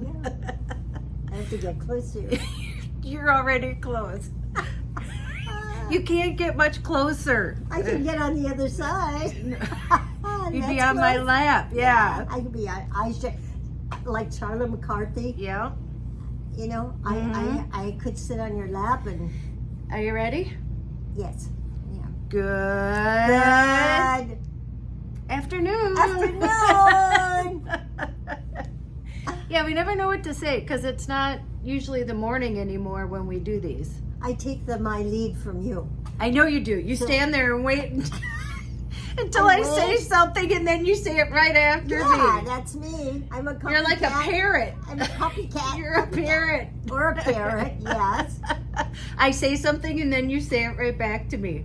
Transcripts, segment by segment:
yeah. I have to get closer. You're already close. You can't get much closer. I can get on the other side. You'd be on my lap, yeah. I could be like Charlie McCarthy. Yeah. You know, Mm-hmm. I could sit on your lap and... Are you ready? Yes. Yeah. Good. Afternoon. Yeah, we never know what to say because it's not usually the morning anymore when we do these. I take my lead from you. I know you do. You stand there and wait until I say something and then you say it right after me. Yeah, that's me. I'm a copycat. You're like a parrot. I'm a copycat. You're a parrot. Or a parrot, yes. I say something and then you say it right back to me.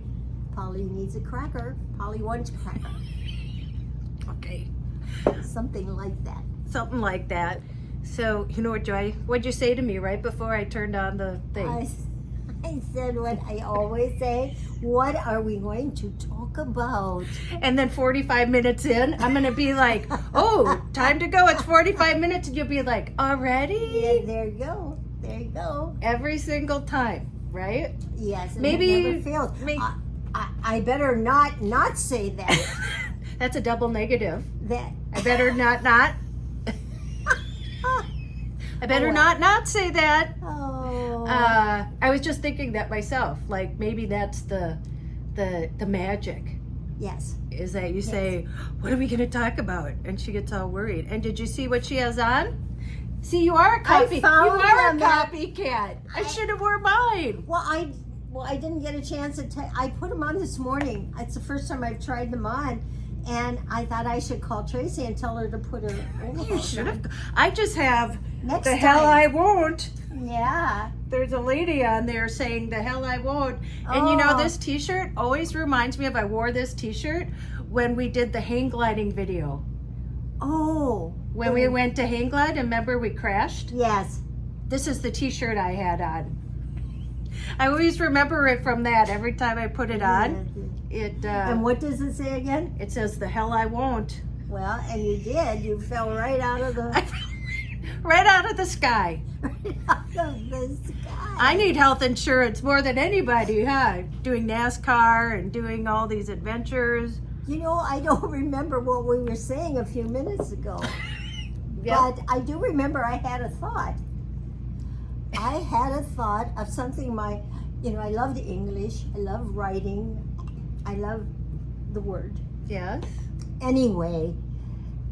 Polly needs a cracker. Polly wants a cracker. Okay. Something like that. Something like that. So, you know what, Joy? What'd you say to me right before I turned on the thing? I said what I always say. What are we going to talk about? And then 45 minutes in, I'm going to be like, oh, time to go. It's 45 minutes. And you'll be like, already? Yeah, there you go. There you go. Every single time, right? Yes. And Maybe. it never fails. I better not say that. That's a double negative. That. I better not. I better not say that. Oh. I was just thinking that myself. Like maybe that's the magic. Yes. Is that you say, what are we going to talk about? And she gets all worried. And did you see what she has on? See, you are a copycat. I should have worn mine. Well, I didn't get a chance to I put them on this morning. It's the first time I've tried them on. And I thought I should call Tracey and tell her to put her overalls You should have. on. I just have Next the hell time. I won't. Yeah. There's a lady on there saying the hell I won't. And you know, this t-shirt always reminds me of I wore this t-shirt when we did the hang gliding video. Oh. When we went to hang glide, and remember we crashed? Yes. This is the t-shirt I had on. I always remember it from that. Every time I put it on, And what does it say again? it says the hell I won't. Well, and you did. You fell right out of the Right out of the sky. out of the sky. I need health insurance more than anybody, huh? Doing NASCAR and doing all these adventures. You know, I don't remember what we were saying a few minutes ago. Yep. But I do remember I had a thought. I had a thought of something I love the English. I love writing. I love the word. Yes. Anyway,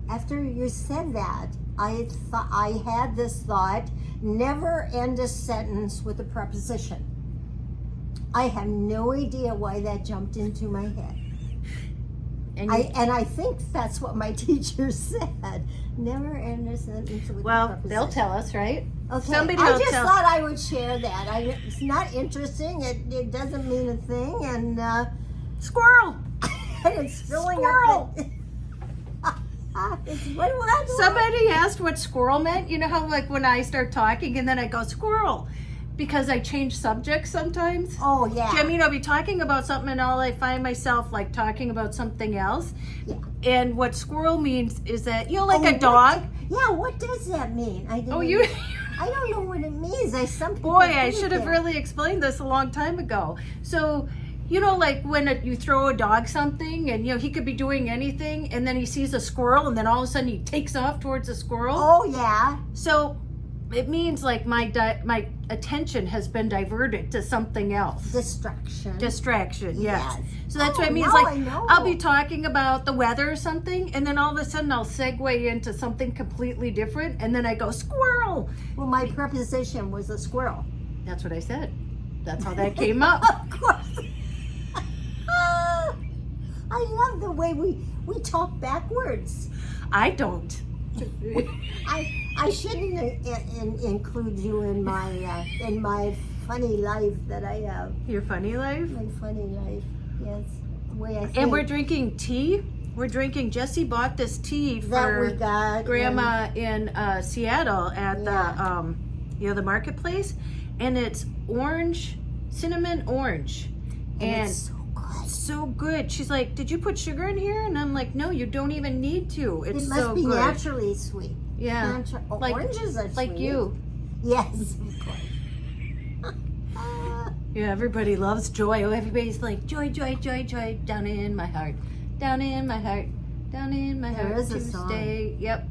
after you said that, I had this thought, never end a sentence with a preposition. I have no idea why that jumped into my head. And I think that's what my teacher said. Never end a sentence with a preposition. they'll tell us, right? Okay. Somebody I will just tell. thought I would share that. It's not interesting. It doesn't mean a thing, and Squirrel. it's filling Squirrel. up. What? Somebody asked what squirrel meant. You know how like when I start talking and then I go squirrel because I change subjects sometimes. Oh yeah. I mean, I'll be talking about something and all I find myself like talking about something else. Yeah. And what squirrel means is that, you know, like a dog. What does that mean? I don't know what it means. Boy, I should have really explained this a long time ago. So, you know, like when you throw a dog something and, you know, he could be doing anything and then he sees a squirrel and then all of a sudden he takes off towards the squirrel. Oh, yeah. So it means like my attention has been diverted to something else. Distraction, yes. So that's what it means. Like I'll be talking about the weather or something and then all of a sudden I'll segue into something completely different and then I go squirrel. Well, my preposition was a squirrel. That's what I said. That's how that came up. Of course. I love the way we talk backwards. I don't. I shouldn't include you in my funny life that I have. Your funny life? My funny life, yes. The way I think. And we're drinking tea. Jesse bought this tea that for we got Grandma in Seattle at the marketplace, and it's cinnamon orange, and it's so good. So good. She's like, "Did you put sugar in here?" And I'm like, "No, you don't even need to. It's it must so be good." naturally sweet. Yeah. Like, oranges are like sweet. you. Yes, of course. Yeah, everybody loves joy. Oh, everybody's like, joy, joy, joy, joy, down in my heart, down in my heart, down in my heart. There is a Tuesday. song. Yep.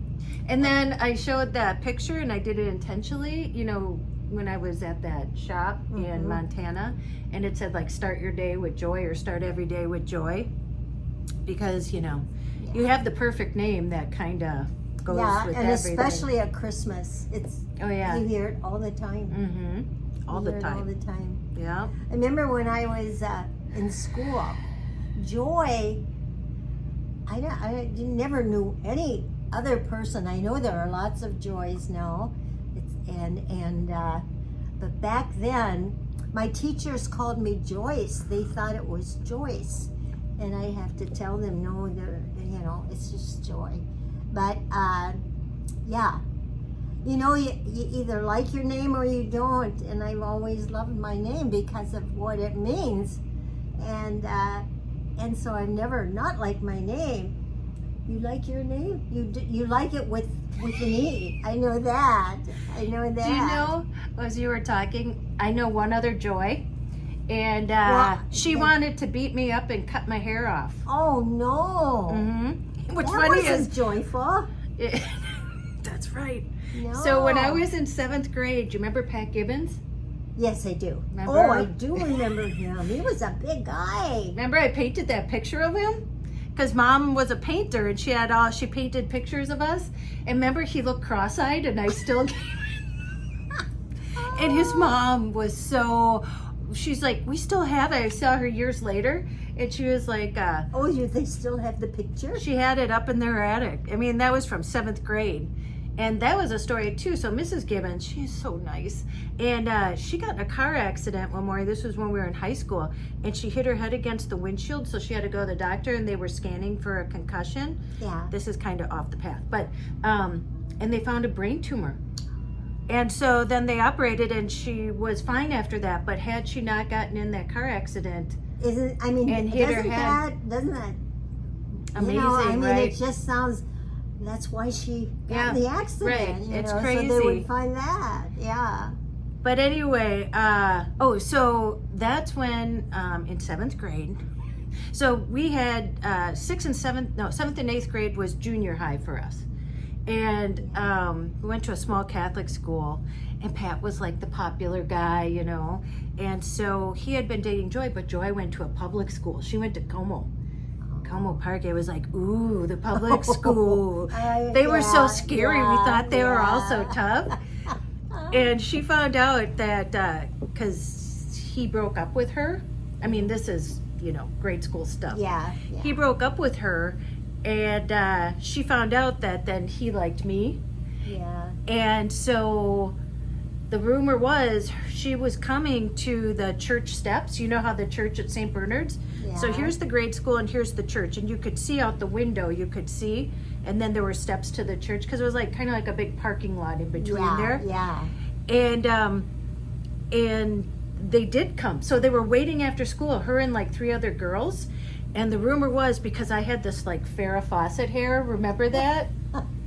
And then I showed that picture, and I did it intentionally, you know, when I was at that shop in Montana, and it said, like, start your day with joy, or start every day with joy, because, you know, you have the perfect name that kind of goes with and everything. especially at Christmas. It's you hear it all the time. Mm-hmm. All the time. All the time. Yeah. I remember when I was in school, joy. I never knew any other person. I know there are lots of joys now, but back then, my teachers called me Joyce. They thought it was Joyce, and I have to tell them no, you know, it's just joy. But yeah, you know, you either like your name or you don't, and I've always loved my name because of what it means, and so I've never not liked my name. You like your name? You like it with an E. I know that. Do you know, as you were talking, I know one other Joy, and she wanted to beat me up and cut my hair off. Oh no! Mm-hmm. What's that funny wasn't is joyful. That's right. No. So when I was in 7th grade, do you remember Pat Gibbons? Yes, I do. Remember? Oh, I do remember him. He was a big guy. Remember I painted that picture of him? Because Mom was a painter, and she painted pictures of us. And remember, he looked cross-eyed, and I still gave it. And his mom was she's like, we still have it. I saw her years later, and she was like, they still have the picture? She had it up in their attic. I mean, that was from 7th grade. And that was a story too. So Mrs. Gibbons, she's so nice. And she got in a car accident one morning. This was when we were in high school. And she hit her head against the windshield. So she had to go to the doctor, and they were scanning for a concussion. Yeah. This is kind of off the path. But, and they found a brain tumor. And so then they operated, and she was fine after that. But had she not gotten in that car accident and hit her head. Doesn't that amazing, right? It just sounds... That's why she got in the accident. Right. It's crazy. So they would find that. Yeah. But anyway, so that's when in 7th grade. So we had 7th and 8th grade was junior high for us. And we went to a small Catholic school, and Pat was like the popular guy, you know. And so he had been dating Joy, but Joy went to a public school. She went to Como Park. It was like, ooh, the public school. They were so scary. We thought they were all so tough. And she found out that because he broke up with her. I mean, this is, you know, grade school stuff. Yeah. He broke up with her, and she found out that then he liked me. Yeah. And so the rumor was she was coming to the church steps. You know how the church at St. Bernard's? Yeah. So here's the grade school, and here's the church. And you could see out the window, and then there were steps to the church, because it was like kind of like a big parking lot in between there. Yeah. And they did come. So they were waiting after school, her and like 3 other girls. And the rumor was, because I had this like Farrah Fawcett hair, remember that?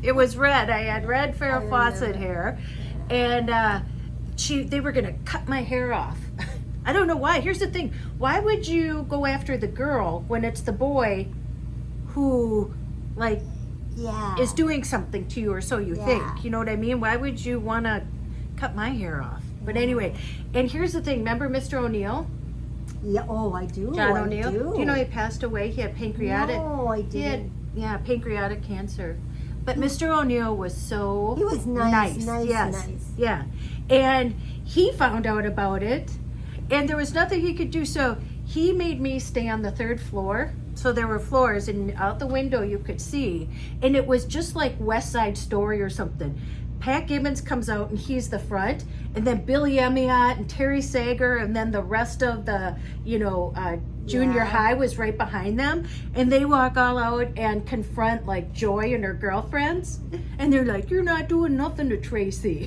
It was red. I had red Farrah Fawcett hair. And they were going to cut my hair off. I don't know why. Here's the thing. Why would you go after the girl when it's the boy who, like, is doing something to you, or so you think? You know what I mean? Why would you want to cut my hair off? But anyway, and here's the thing. Remember Mr. O'Neill? Yeah. Oh, I do. John O'Neill? Do you know he passed away? He had pancreatic. No, I didn't. He had, pancreatic cancer. But Mr. O'Neill was so He was nice. Yes. Nice. Yeah. And he found out about it, and there was nothing he could do. So he made me stay on the 3rd floor. So there were floors, and out the window you could see. And it was just like West Side Story or something. Pat Gibbons comes out, and he's the front. And then Billy Emiott and Terry Sager, and then the rest of the, junior high was right behind them. And they walk all out and confront like Joy and her girlfriends. And they're like, "You're not doing nothing to Tracey."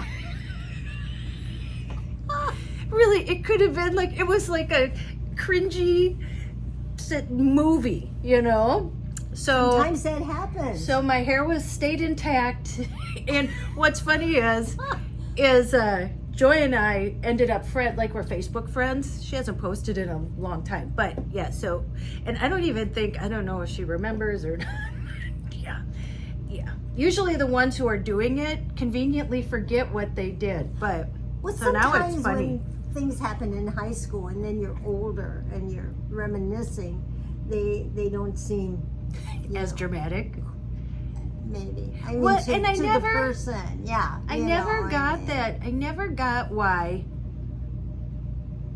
Really, it could have been like, it was like a cringy movie, you know? So sometimes that happens. So my hair stayed intact, and what's funny is Joy and I ended up we're Facebook friends. She hasn't posted in a long time, but yeah. So, and I don't know if she remembers or not. Yeah. Usually the ones who are doing it conveniently forget what they did, but so now it's funny. When things happen in high school and then you're older and you're reminiscing, they don't seem as dramatic. Maybe. I mean, well, to and I never, the person, yeah. I never got that. I never got why.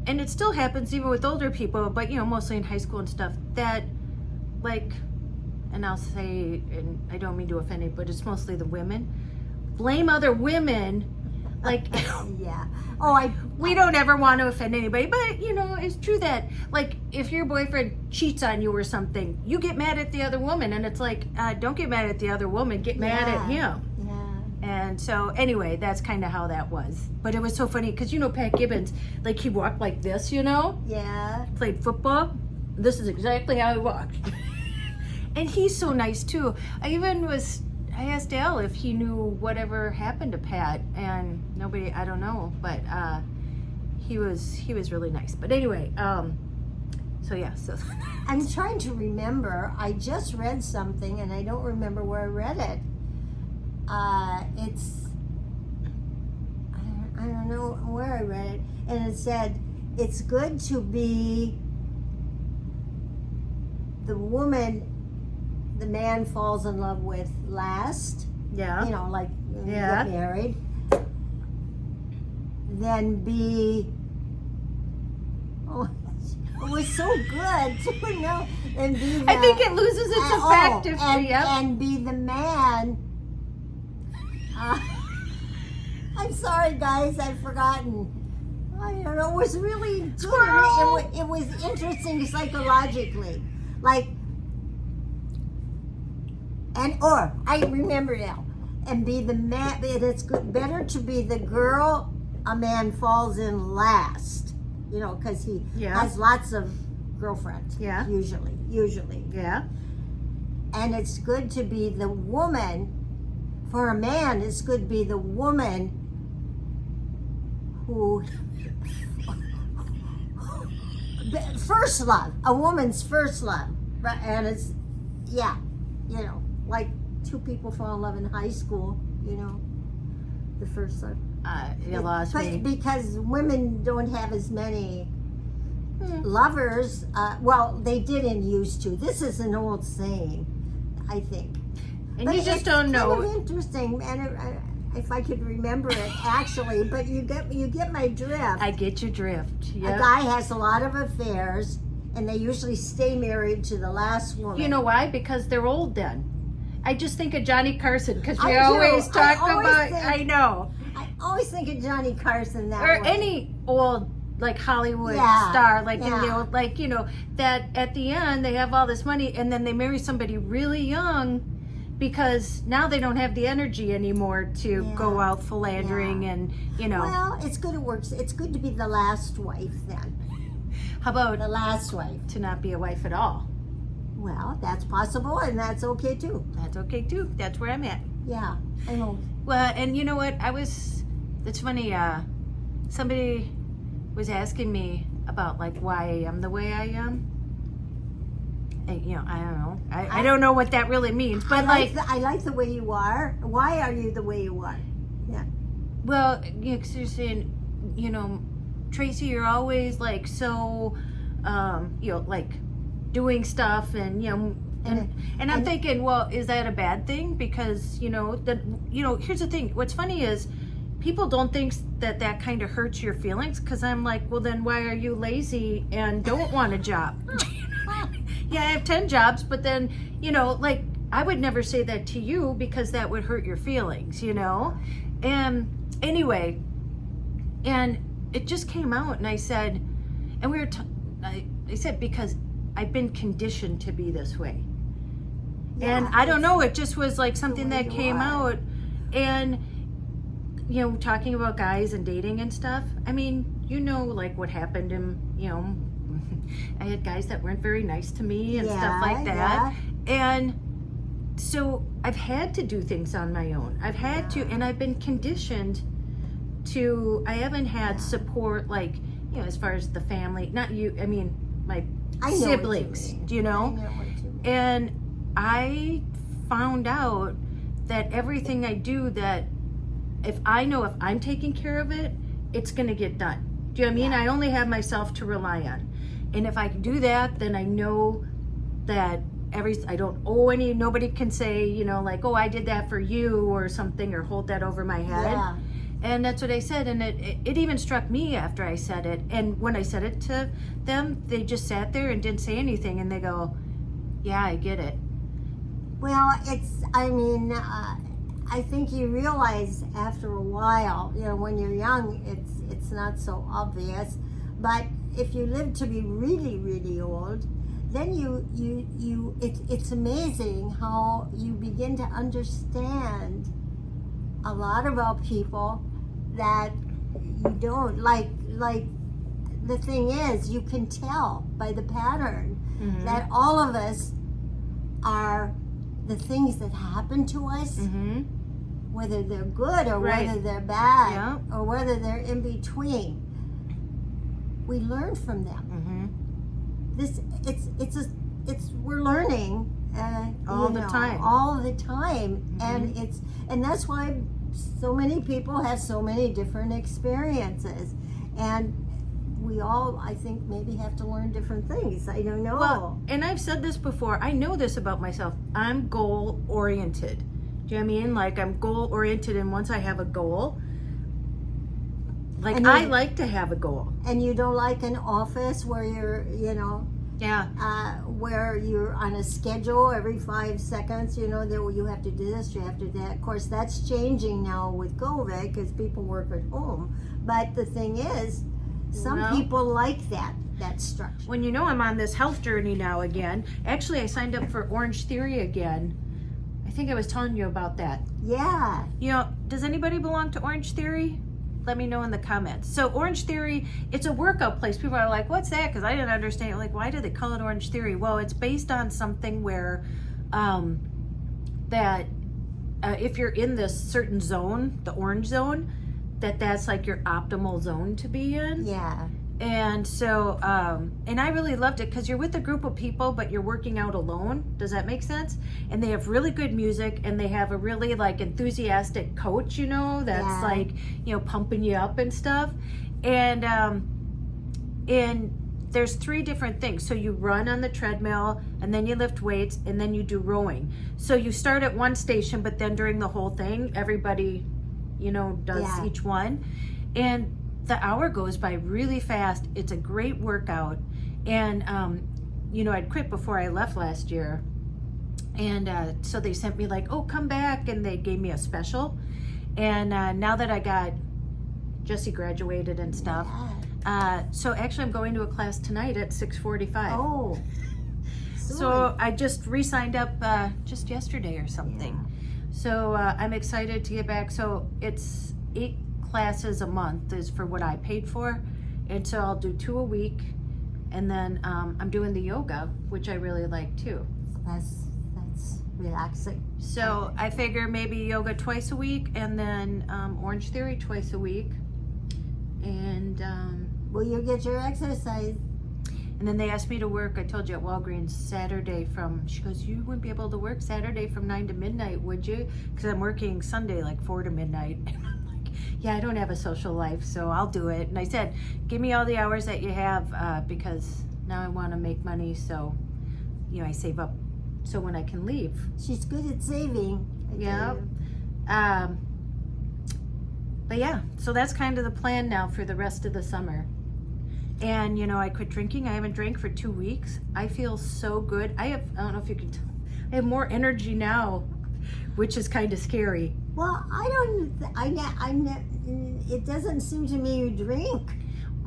And it still happens even with older people, but mostly in high school and stuff. That, and I'll say, and I don't mean to offend anybody, but it's mostly the women. Blame other women, yeah. Oh, we don't ever want to offend anybody, but it's true that if your boyfriend cheats on you or something, you get mad at the other woman, and it's don't get mad at the other woman, get mad at him. Yeah. And so anyway, that's kind of how that was. But it was so funny because Pat Gibbons, he walked like this, Yeah. Played football. This is exactly how he walked. And he's so nice too. I asked Al if he knew whatever happened to Pat, and nobody, I don't know, but he was really nice. But anyway, so yeah, so I'm trying to remember. I just read something and I don't remember where I read it. It's I don't know where I read it, and it said it's good to be the woman the man falls in love with last. Yeah. When you get married. Then be. Oh, it was so good to and be. I think it loses its effect and be the man. I'm sorry, guys. I've forgotten. I don't know. It was really good. It was interesting psychologically, I remember now, and be the man. It's better to be the girl a man falls in last, because he has lots of girlfriends. Yeah. Usually. Yeah. And it's good to be the woman. For a man, it's good to be the woman who first love, a woman's first love, right? And it's two people fall in love in high school, the first love. You lost me. Because women don't have as many lovers. Well, they didn't used to. This is an old saying, I think. And but you just don't know. It's kind of interesting, and if I could remember it actually, but you get my drift. I get your drift. Yep. A guy has a lot of affairs, and they usually stay married to the last woman. You know why? Because they're old then. I just think of Johnny Carson because we always talk about. I know. I always think of Johnny Carson that or way. Any old Hollywood star, in the old, that at the end they have all this money and then they marry somebody really young because now they don't have the energy anymore to go out philandering and Well, it's good it works. It's good to be the last wife then. How about the last wife? To not be a wife at all. Well, that's possible, and that's okay too. That's okay too. That's where I'm at. Yeah, I know. Well, and you know what? It's funny. Somebody was asking me about why I am the way I am. And, I don't know. I don't know what that really means, but I like the way you are. Why are you the way you are? Yeah. Well, cause you're saying, Tracey, you're always so, doing stuff and and I'm thinking, well, is that a bad thing? Because here's the thing. What's funny is people don't think that kind of hurts your feelings. Because I'm well, then why are you lazy and don't want a job? Yeah, I have 10 jobs, but then I would never say that to you because that would hurt your feelings, And anyway, and it just came out, and I said, and we were, I said because I've been conditioned to be this way. Yeah, and I don't know, it just was something that came out. And, talking about guys and dating and stuff. I mean, what happened in, I had guys that weren't very nice to me and stuff like that. And so I've had to do things on my own. I've had to, and I've been conditioned to, I haven't had support, like, as far as the family, not you, I mean, my siblings, do you know? I know what you mean. And I found out that everything I do, that if I know if I'm taking care of it, it's going to get done. Do you know what I mean? I only have myself to rely on. And if I can do that, then I know that I don't owe any, nobody can say, like, oh, I did that for you or something, or hold that over my head. Yeah. And that's what I said. And it even struck me after I said it. And when I said it to them, they just sat there and didn't say anything. And they go, yeah, I get it. Well, I think you realize after a while, when you're young, it's not so obvious. But if you live to be really, really old, then it's amazing how you begin to understand a lot about people that you don't like. The thing is, you can tell by the pattern that all of us are the things that happen to us, whether they're good or whether they're bad, or whether they're in between. We learn from them. We're learning all the time, and that's why so many people have so many different experiences, and we all, I think, maybe have to learn different things. I don't know. Well, and I've said this before, I know this about myself, I'm goal oriented. Do you know what I mean? Like, I'm goal oriented, and once I have a goal, like, I like to have a goal. And you don't like an office where you're, where you're on a schedule every 5 seconds, that you have to do this, you have to do that. Of course, that's changing now with COVID because people work at home. But the thing is, some people like that structure. When I'm on this health journey now again. Actually, I signed up for Orange Theory again. I think I was telling you about that. Yeah. Does anybody belong to Orange Theory? Let me know in the comments. So Orange Theory, it's a workout place. People are like, what's that? Because I didn't understand. Like, why do they call it Orange Theory? Well, it's based on something where if you're in this certain zone, the orange zone, that's like your optimal zone to be in. Yeah. And so, and I really loved it because you're with a group of people, but you're working out alone. Does that make sense? And they have really good music, and they have a really like enthusiastic coach, that's like, pumping you up and stuff. And there's 3 different things. So you run on the treadmill, and then you lift weights, and then you do rowing. So you start at one station, but then during the whole thing, everybody, does each one. And the hour goes by really fast. It's a great workout. And, I'd quit before I left last year. And so they sent me like, oh, come back. And they gave me a special. And now that I got Jesse graduated and stuff. So actually I'm going to a class tonight at 6:45. Oh. So I just re-signed up just yesterday or something. Yeah. So I'm excited to get back. So it's 8 classes a month is for what I paid for, and so I'll do 2 a week, and then I'm doing the yoga, which I really like too. That's relaxing. So I figure maybe yoga twice a week, and then Orange Theory twice a week, and well, you'll get your exercise. And then they asked me to work, I told you, at Walgreens Saturday she goes, you wouldn't be able to work Saturday from 9 to midnight, would you? Because I'm working Sunday like 4 to midnight. Yeah, I don't have a social life, so I'll do it. And I said, give me all the hours that you have because now I want to make money, so, I save up so when I can leave. She's good at saving. Yeah. But yeah, so that's kind of the plan now for the rest of the summer. And, I quit drinking. I haven't drank for 2 weeks. I feel so good. I don't know if you can tell, I have more energy now, which is kind of scary. Well, it doesn't seem to me you drink.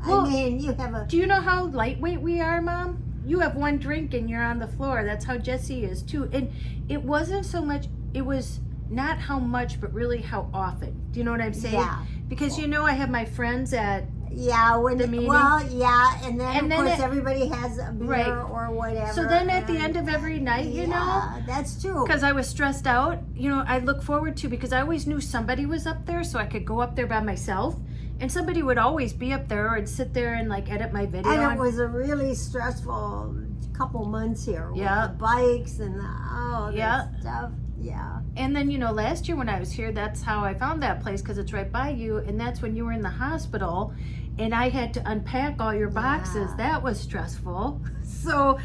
Well, you have a... Do you know how lightweight we are, Mom? You have 1 drink and you're on the floor. That's how Jesse is too. And it wasn't so much, it was not how much, but really how often. Do you know what I'm saying? Yeah. Because I have my friends at Yeah, the meeting. Well, yeah, and then of course everybody has a beer right. or whatever. So then at the end of every night, you know, that's true. Because I was stressed out, you know, I look forward to, because I always knew somebody was up there, so I could go up there by myself, and somebody would always be up there and sit there and like edit my video. And it was a really stressful couple months here with the bikes and that stuff. Yeah. And then, you know, last year when I was here, that's how I found that place, because it's right by you, and that's when you were in the hospital, and I had to unpack all your boxes. That was stressful. So,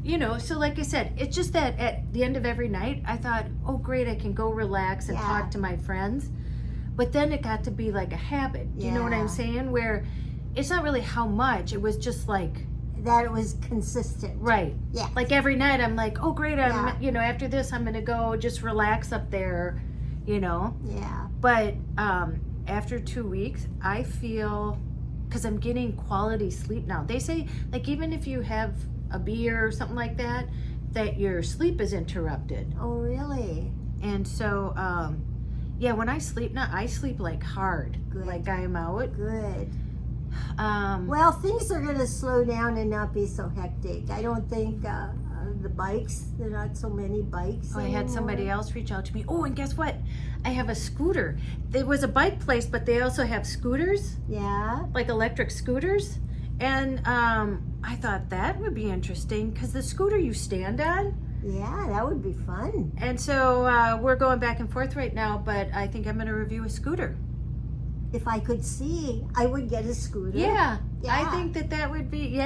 you know, so like I said, it's just that at the end of every night, I thought, oh, great, I can go relax and talk to my friends. But then it got to be like a habit. Do you know what I'm saying? Where it's not really how much, it was just like, that it was consistent. Right. Yeah. Like every night I'm like, oh great, I'm you know, after this I'm gonna go just relax up there, you know. Yeah. But after 2 weeks I feel, because I'm getting quality sleep now. They say like even if you have a beer or something like that, that your sleep is interrupted. Oh really? And so yeah, when I sleep now, I sleep like hard. Good. Like I'm out. Good. Well, things are going to slow down and not be so hectic. I don't think the bikes, there are not so many bikes anymore. I had somebody else reach out to me. Oh, and guess what? I have a scooter. There was a bike place, but they also have scooters. Yeah. Like electric scooters. And I thought that would be interesting, because the scooter you stand on. Yeah, that would be fun. And so we're going back and forth right now, but I think I'm going to review a scooter. If I could see, I would get a scooter. Yeah. I think that would be,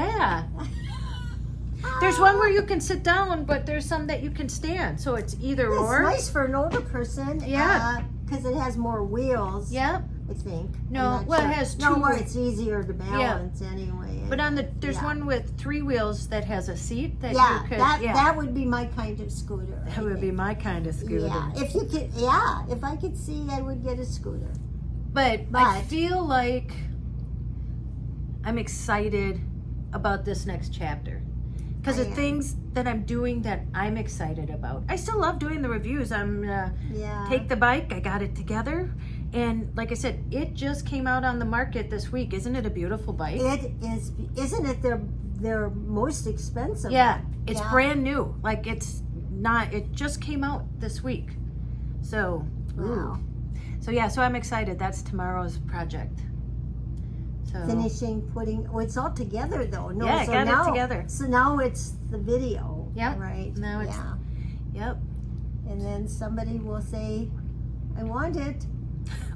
There's one where you can sit down, but there's some that you can stand. So it's either or. It's nice for an older person. Yeah. Because it has more wheels. Yeah. I think. No, well, it has two. No, more, it's easier to balance anyway. But there's one with 3 wheels that has a seat that you could. That would be my kind of scooter. That would be my kind of scooter. Yeah. If you could, if I could see, I would get a scooter. But I feel like I'm excited about this next chapter, because the things that I'm doing that I'm excited about. I still love doing the reviews. I'm take the bike. I got it together, and like I said, it just came out on the market this week. Isn't it a beautiful bike? It is. Isn't it their most expensive? Yeah, it's brand new. Like it's not. It just came out this week. So wow. So yeah, so I'm excited. That's tomorrow's project. So putting. Oh, it's all together though. No, yeah, so got now, it together. So now it's the video. Yep. Right. Now it's. Yep. And then somebody will say, "I want it,"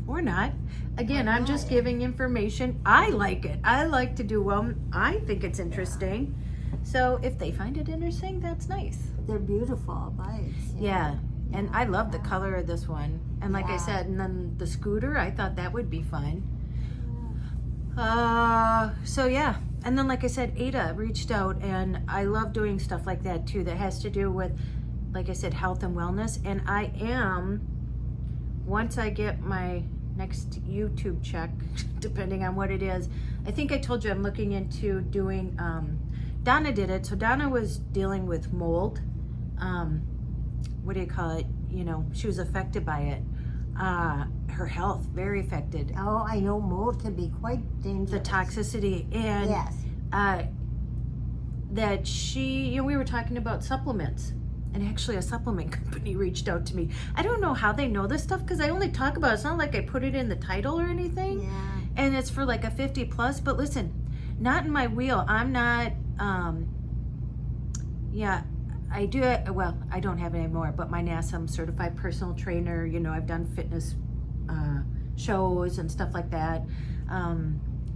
or not. Again, I'm just giving information. I like it. I like to do well. I think it's interesting. So if they find it interesting, that's nice. They're beautiful bikes. Yeah. And I love the color of this one. And like I said, and then the scooter, I thought that would be fun. So yeah. And then like I said, Ada reached out, and I love doing stuff like that too, that has to do with, like I said, health and wellness. And I am, once I get my next YouTube check, depending on what it is, I think I told you I'm looking into doing, Donna did it. So Donna was dealing with mold. What do you call it? You know, she was affected by it. Her health, very affected. Oh, I know mold can be quite dangerous. The toxicity. And that she, you know, we were talking about supplements. And actually a supplement company reached out to me. I don't know how they know this stuff, because I only talk about it. It's not like I put it in the title or anything. Yeah. And it's for like a 50 plus. But listen, not in my wheel. I'm not, I do it, well, I don't have it anymore, but my NASA, I'm certified personal trainer. You know, I've done fitness shows and stuff like that. I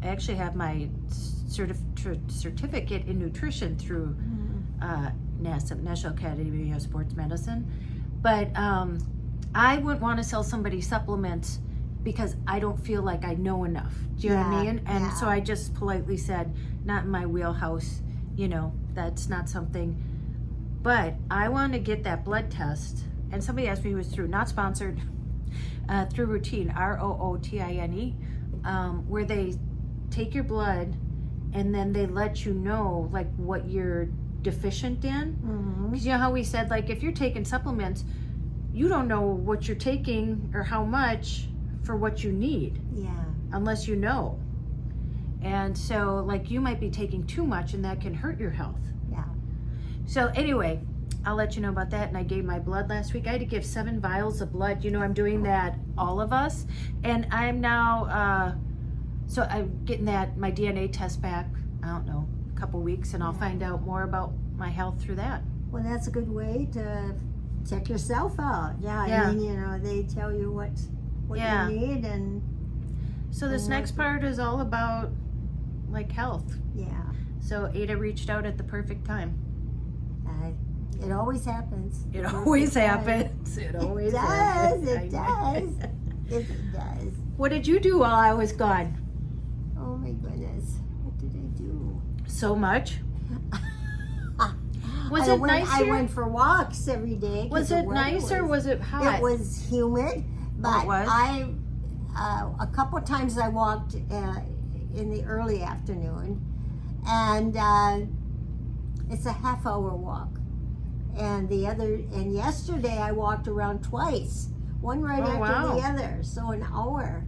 actually have my certificate in nutrition through NASA, National Academy of Sports Medicine. But I wouldn't want to sell somebody supplements because I don't feel like I know enough. Do you know what I mean? And so I just politely said, not in my wheelhouse, you know, that's not something. But I want to get that blood test, and somebody asked me, it was through, not sponsored, through Routine, ROOTINE, where they take your blood and then they let you know like what you're deficient in. Because you know how we said, like, if you're taking supplements, you don't know what you're taking or how much for what you need. Yeah. Unless you know. And so, like, you might be taking too much and that can hurt your health. Yeah. So anyway, I'll let you know about that. And I gave my blood last week. I had to give 7 vials of blood. You know, I'm doing that, all of us. And I'm now, so I'm getting my DNA test back, I don't know, a couple weeks, and I'll find out more about my health through that. Well, that's a good way to check yourself out. Yeah. I mean, you know, they tell you what you need. And so this next part is all about, like, health. Yeah. So Ada reached out at the perfect time. It always happens. It always happens. It always happens. It does. It does. What did you do while I was gone? Oh my goodness. What did I do? So much. Was it nice I here? went for walks every day. Was it nice or was it hot? It was humid, but it was? a couple times I walked in the early afternoon, and it's a half-hour walk. And yesterday I walked around twice, one right after the other, so an hour.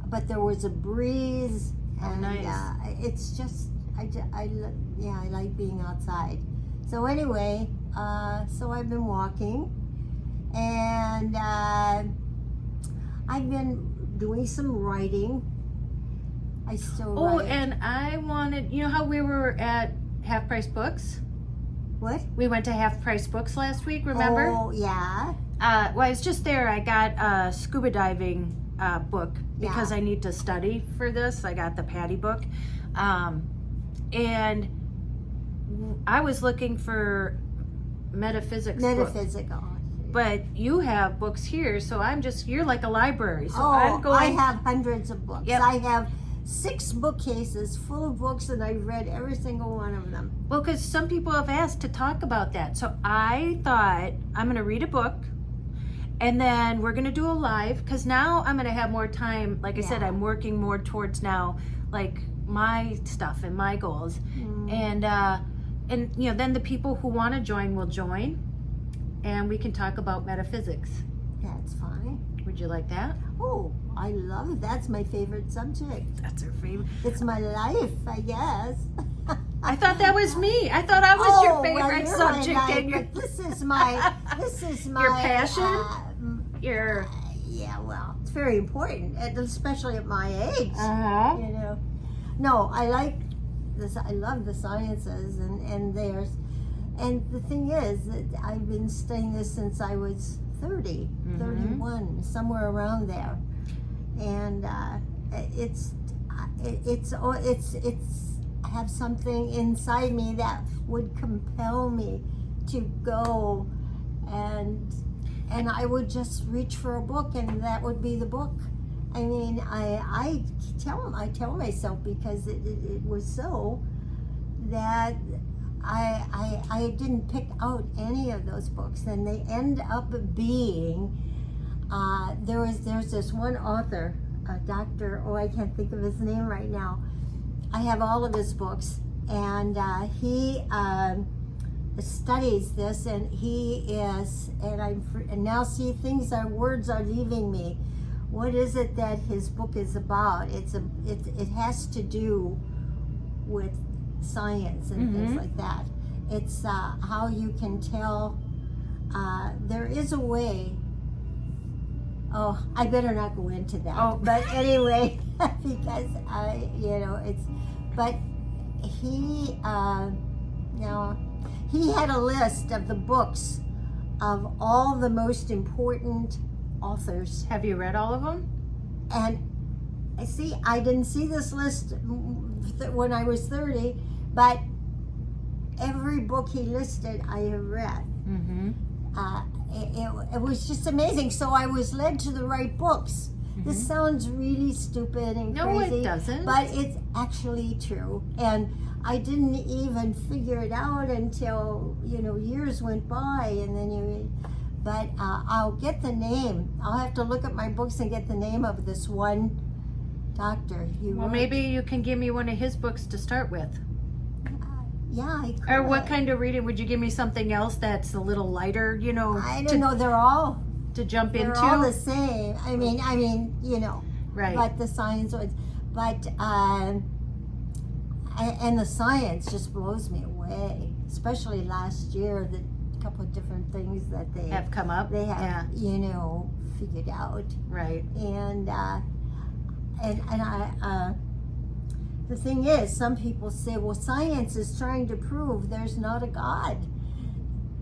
But there was a breeze, and it's just, I like being outside. So anyway, so I've been walking, and I've been doing some writing. I still write. Oh, and I wanted, you know how we were at Half Price Books? What? We went to Half Price Books last week, remember? Oh, yeah. Well, I was just there. I got a scuba diving book because I need to study for this. I got the Patty book. And I was looking for metaphysics Metaphysical. books. But you have books here, so you're like a library. So I have hundreds of books. Yep. I have 6 bookcases full of books, and I've read every single one of them. Well, because some people have asked to talk about that. So I thought I'm going to read a book, and then we're going to do a live, because now I'm going to have more time. Like I said, I'm working more towards now, like, my stuff and my goals. And you know, then the people who want to join will join, and we can talk about metaphysics. That's fine. Would you like that? Oh, I love it. That's my favorite subject. That's her favorite. It's my life, I guess. I thought that was me. I thought I was your favorite well, subject. My life, and your... but this is my your passion. Yeah, well, it's very important, especially at my age. You know, no, I like this. I love the sciences, and the thing is that I've been studying this since I was 30, 31, somewhere around there, and it's have something inside me that would compel me to go, and I would just reach for a book, and that would be the book. I mean, I tell myself, because it was so, that I didn't pick out any of those books, and they end up being there's this one author, Dr. I can't think of his name right now. I have all of his books, and he studies this, and and now see words are leaving me. What is it that his book is about? It has to do with science and things like that. It's how you can tell. There is a way. Oh, I better not go into that. Oh. But anyway, because but he he had a list of the books of all the most important authors. Have you read all of them? And I didn't see this list when I was 30, but every book he listed I have read. It was just amazing. So I was led to the right books. This sounds really stupid and crazy. No, it doesn't. But it's actually true. And I didn't even figure it out until, years went by, and then but I'll get the name. I'll have to look at my books and get the name of this one doctor. Well, maybe you can give me one of his books to start with. Yeah, I could. Or what kind of reading? Would you give me something else that's a little lighter, I don't know. They're all to jump into. They're all the same. I mean, you know. Right. But the science was, and the science just blows me away. Especially last year, the couple of different things that they have come up. They have, you know, figured out. Right. And the thing is, some people say, well, science is trying to prove there's not a God.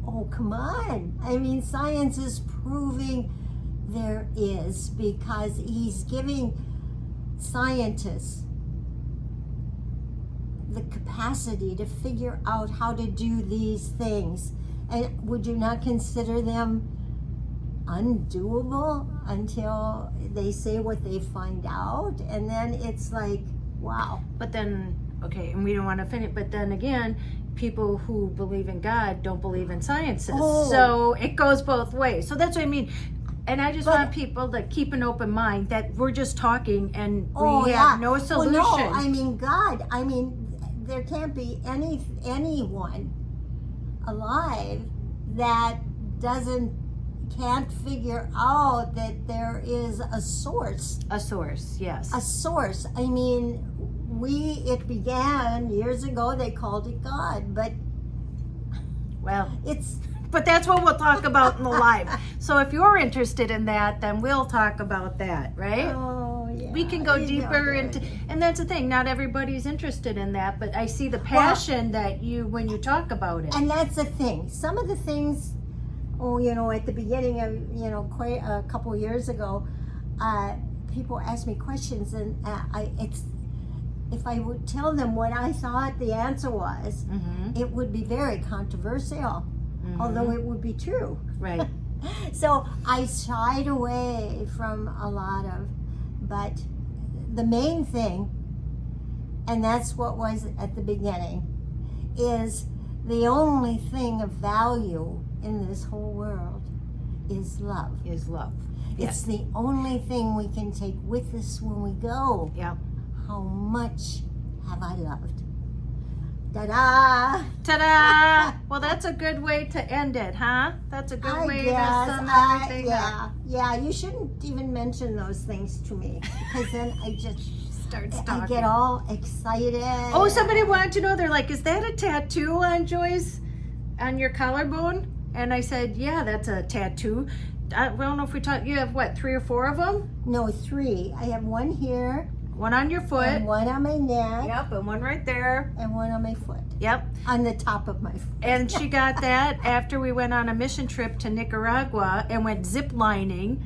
Oh, come on. I mean, science is proving there is, because he's giving scientists the capacity to figure out how to do these things. And would you not consider them undoable until they say what they find out? And then it's like, wow. But then, okay, and we don't want to finish, but then again, people who believe in God don't believe in sciences. Oh. So it goes both ways. So that's what I mean. And I just want people to keep an open mind that we're just talking and we have no solution. Well, no, I mean, God, I mean, there can't be anyone alive that can't figure out that there is a source. A source, yes. A source. I mean, it began years ago, they called it God, but but that's what we'll talk about in the live. So if you're interested in that, then we'll talk about that, right? Oh, yeah. We can go deeper into, and that's the thing, not everybody's interested in that, but I see the passion that when you talk about it. And that's the thing. Some of the things, you know, at the beginning of, you know, quite a couple of years ago, people ask me questions, and if I would tell them what I thought the answer was, it would be very controversial, although it would be true. Right. So I shied away from a lot of, but the main thing, and that's what was at the beginning, is the only thing of value in this whole world is love. Is love. It's the only thing we can take with us when we go. Yeah. How much have I loved? Ta-da! Ta-da! Well, that's a good way to end it, huh? That's a good way to sum everything up. Yeah, you shouldn't even mention those things to me, because then I just start talking. I get all excited. Oh, somebody wanted to know, they're like, is that a tattoo on Joy's, on your collarbone? And I said, yeah, that's a tattoo. I don't know if we talked, you have what, 3 or 4 of them? No, 3. I have one here. One on your foot. And one on my neck. Yep, and one right there. And one on my foot. Yep. On the top of my foot. And she got that after we went on a mission trip to Nicaragua and went zip lining.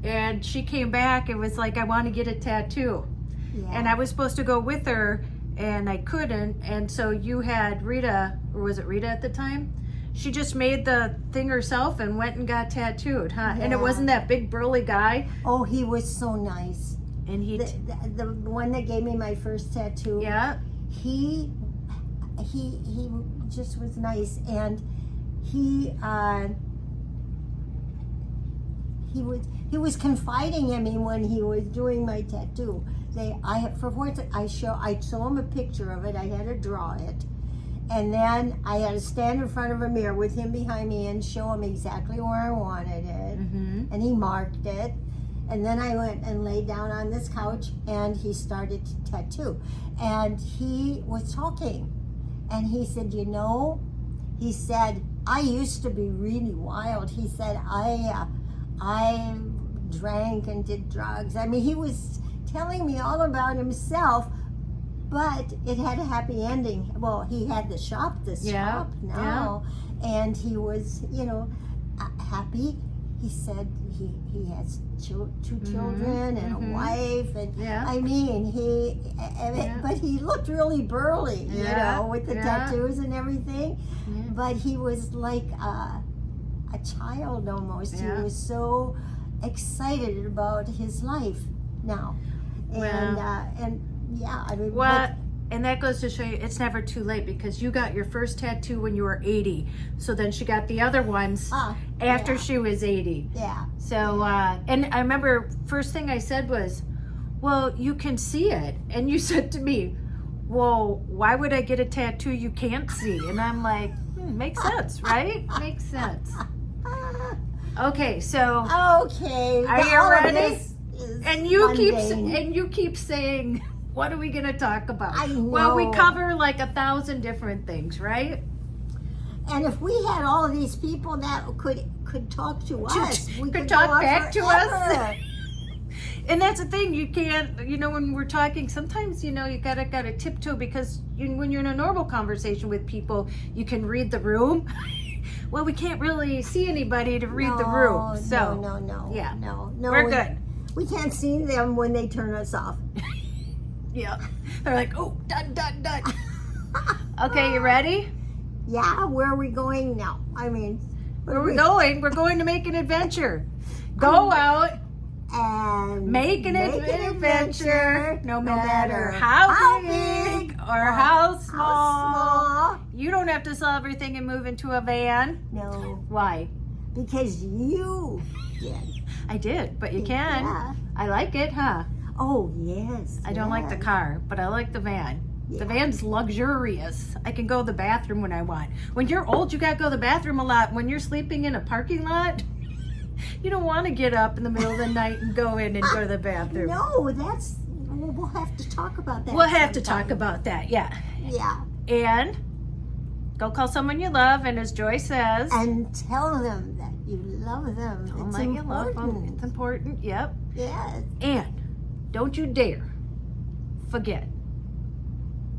And she came back and was like, I want to get a tattoo. Yeah. And I was supposed to go with her, and I couldn't. And so you had Rita, or was it Rita at the time? She just made the thing herself and went and got tattooed, huh? Yeah. And it wasn't that big burly guy. Oh, he was so nice. And the one that gave me my first tattoo. Yeah. He just was nice, and he was confiding in me when he was doing my tattoo. I show him a picture of it. I had to draw it. And then I had to stand in front of a mirror with him behind me and show him exactly where I wanted it. And he marked it. And then I went and laid down on this couch, and he started to tattoo. And he was talking. And he said, you know, he said, I used to be really wild. He said, I drank and did drugs. I mean, he was telling me all about himself, but it had a happy ending. Well, he had the shop now, and he was, you know, happy. He said he has 2 children and a wife, and I mean, but he looked really burly, you know, with the tattoos and everything. But he was like a child almost. He was so excited about his life now, and I mean, and that goes to show you it's never too late, because you got your first tattoo when you were 80. So then she got the other ones after she was 80. Yeah. So, and I remember first thing I said was, well, you can see it. And you said to me, well, why would I get a tattoo you can't see? And I'm like, makes sense, right? Makes sense. Okay, so Okay. are you all of ready? this is and you mundane. keep saying, what are we going to talk about? I Well, we know. cover like 1,000 different things, right? And if we had all of these people that could talk to us, we could could talk go on back to us. forever. And that's the thing, you can't, when we're talking, sometimes, you gotta tiptoe, because when you're in a normal conversation with people, you can read the room. Well, we can't really see anybody to read the room. So, no. yeah. No. We're good. We can't see them when they turn us off. Yeah. They're like, oh, done. Okay, you ready? Yeah, where are we going now? I mean, Where are we going? We're going to make an adventure. Go out. And Make an adventure, no matter how big or how small. You don't have to sell everything and move into a van. No, Why? because you did. I did, but you can. Yeah. I like it, huh? Oh, yes. I don't like the car, but I like the van. The Yeah. van's luxurious. I can go to the bathroom when I want. When you're old, you gotta go to the bathroom a lot. When you're sleeping in a parking lot, you don't want to get up in the middle of the night and go in and go to the bathroom. No, we'll have to talk about that. We'll have to sometime. talk about that, yeah. Yeah. And go call someone you love, and as Joy says, And tell them that you love them. tell them It's that you love them. important. It's important, yep. Yes. And don't you dare forget,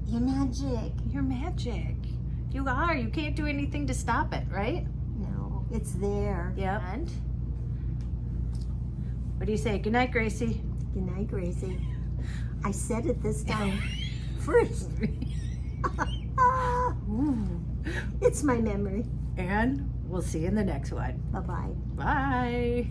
You're magic. you're magic. You are. You can't do anything to stop it, right? No, it's there. Yep. And what do you say? Good night, Gracie. Good night, Gracie. I said it this time first. It's my memory. And we'll see you in the next one. Bye-bye. Bye.